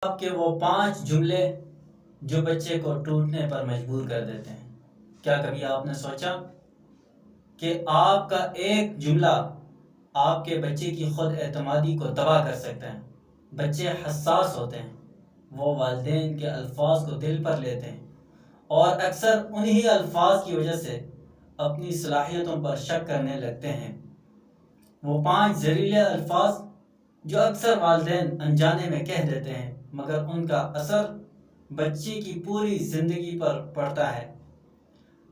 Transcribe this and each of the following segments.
آپ کے وہ 5 جملے جو بچے کو ٹوٹنے پر مجبور کر دیتے ہیں۔ کیا کبھی آپ نے سوچا کہ آپ کا ایک جملہ آپ کے بچے کی خود اعتمادی کو تباہ کر سکتا ہے؟ بچے حساس ہوتے ہیں، وہ والدین کے الفاظ کو دل پر لیتے ہیں اور اکثر انہی الفاظ کی وجہ سے اپنی صلاحیتوں پر شک کرنے لگتے ہیں۔ وہ 5 زہریلے الفاظ جو اکثر والدین انجانے میں کہہ دیتے ہیں، مگر ان کا اثر بچے کی پوری زندگی پر پڑتا ہے۔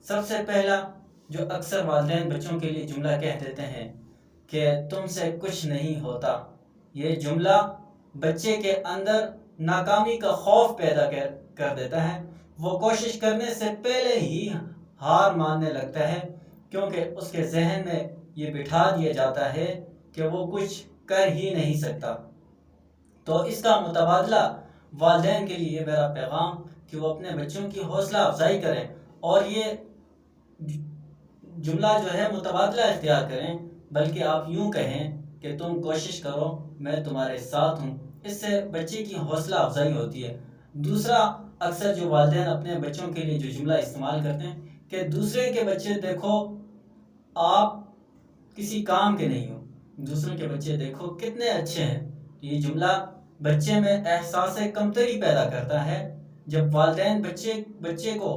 سب سے پہلا جو اکثر والدین بچوں کے لیے جملہ کہہ دیتے ہیں کہ تم سے کچھ نہیں ہوتا، یہ جملہ بچے کے اندر ناکامی کا خوف پیدا کر دیتا ہے۔ وہ کوشش کرنے سے پہلے ہی ہار ماننے لگتا ہے، کیونکہ اس کے ذہن میں یہ بٹھا دیا جاتا ہے کہ وہ کچھ کر ہی نہیں سکتا۔ تو اس کا متبادلہ والدین کے لیے میرا پیغام کہ وہ اپنے بچوں کی حوصلہ افزائی کریں اور یہ جملہ جو ہے متبادلہ اختیار کریں، بلکہ آپ یوں کہیں کہ تم کوشش کرو، میں تمہارے ساتھ ہوں۔ اس سے بچے کی حوصلہ افزائی ہوتی ہے۔ دوسرا، اکثر جو والدین اپنے بچوں کے لیے جو جملہ استعمال کرتے ہیں کہ دوسرے کے بچے دیکھو آپ کسی کام کے نہیں ہو، دوسروں کے بچے دیکھو کتنے اچھے ہیں۔ یہ جملہ بچے میں احساس کمتری پیدا کرتا ہے۔ جب والدین بچے کو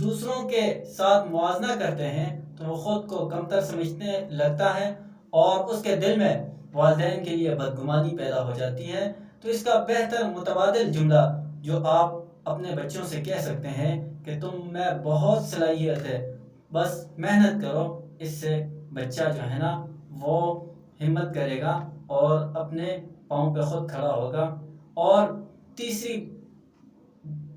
دوسروں کے ساتھ موازنہ کرتے ہیں تو وہ خود کو کمتر سمجھنے لگتا ہے اور اس کے دل میں والدین کے لیے بدگمانی پیدا ہو جاتی ہے۔ تو اس کا بہتر متبادل جملہ جو آپ اپنے بچوں سے کہہ سکتے ہیں کہ تم میں بہت صلاحیت ہے، بس محنت کرو۔ اس سے بچہ جو ہے نا وہ ہمت کرے گا اور اپنے پاؤں پہ خود کھڑا ہوگا۔ اور تیسری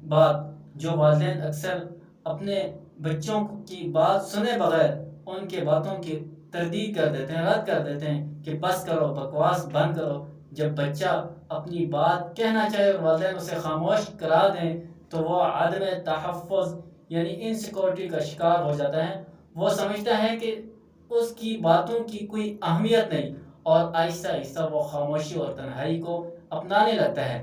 بات جو والدین اکثر اپنے بچوں کی بات سنے بغیر ان کے باتوں کی تردید کر دیتے ہیں، رد کر دیتے ہیں کہ بس کرو، بکواس بند کرو۔ جب بچہ اپنی بات کہنا چاہے اور والدین اسے خاموش کرا دیں تو وہ عدم تحفظ یعنی انسیکیورٹی کا شکار ہو جاتا ہے۔ وہ سمجھتا ہے کہ اس کی باتوں کی کوئی اہمیت نہیں اور آہستہ آہستہ وہ خاموشی اور تنہائی کو اپنانے لگتا ہے۔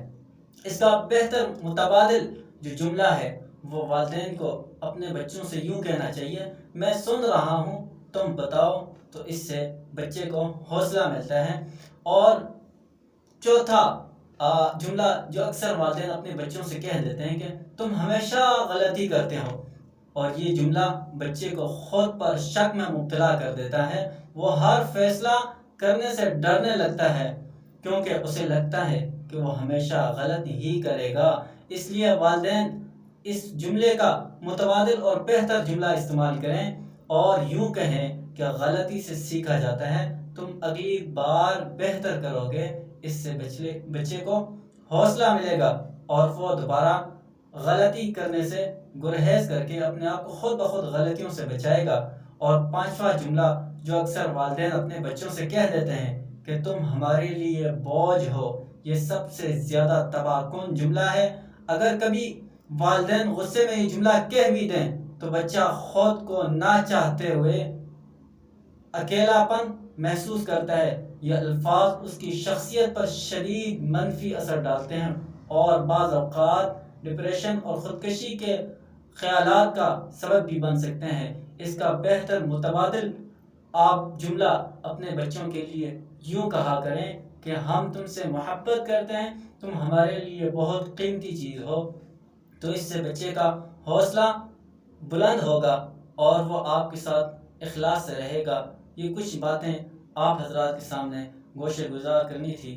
اس کا بہتر متبادل جو جملہ ہے وہ والدین کو اپنے بچوں سے یوں کہنا چاہیے، میں سن رہا ہوں، تم بتاؤ۔ تو اس سے بچے کو حوصلہ ملتا ہے۔ اور چوتھا جملہ جو اکثر والدین اپنے بچوں سے کہہ دیتے ہیں کہ تم ہمیشہ غلطی کرتے ہو، اور یہ جملہ بچے کو خود پر شک میں مبتلا کر دیتا ہے۔ وہ ہر فیصلہ کرنے سے ڈرنے لگتا ہے کیونکہ اسے لگتا ہے کہ وہ ہمیشہ غلط ہی کرے گا۔ اس لیے والدین اس جملے کا متبادل اور بہتر جملہ استعمال کریں اور یوں کہیں کہ غلطی سے سیکھا جاتا ہے، تم اگلی بار بہتر کرو گے۔ اس سے بچے کو حوصلہ ملے گا اور وہ دوبارہ غلطی کرنے سے گریز کر کے اپنے آپ کو خود بخود غلطیوں سے بچائے گا۔ اور پانچواں جملہ جو اکثر والدین اپنے بچوں سے کہہ دیتے ہیں کہ تم ہمارے لیے بوجھ ہو، یہ سب سے زیادہ تباہ کن جملہ ہے۔ اگر کبھی والدین غصے میں یہ جملہ کہہ بھی دیں تو بچہ خود کو نہ چاہتے ہوئے اکیلا پن محسوس کرتا ہے۔ یہ الفاظ اس کی شخصیت پر شدید منفی اثر ڈالتے ہیں اور بعض اوقات ڈپریشن اور خودکشی کے خیالات کا سبب بھی بن سکتے ہیں۔ اس کا بہتر متبادل آپ جملہ اپنے بچوں کے لیے یوں کہا کریں کہ ہم تم سے محبت کرتے ہیں، تم ہمارے لیے بہت قیمتی چیز ہو۔ تو اس سے بچے کا حوصلہ بلند ہوگا اور وہ آپ کے ساتھ اخلاص سے رہے گا۔ یہ کچھ باتیں آپ حضرات کے سامنے گوشہ گزار کرنی تھی۔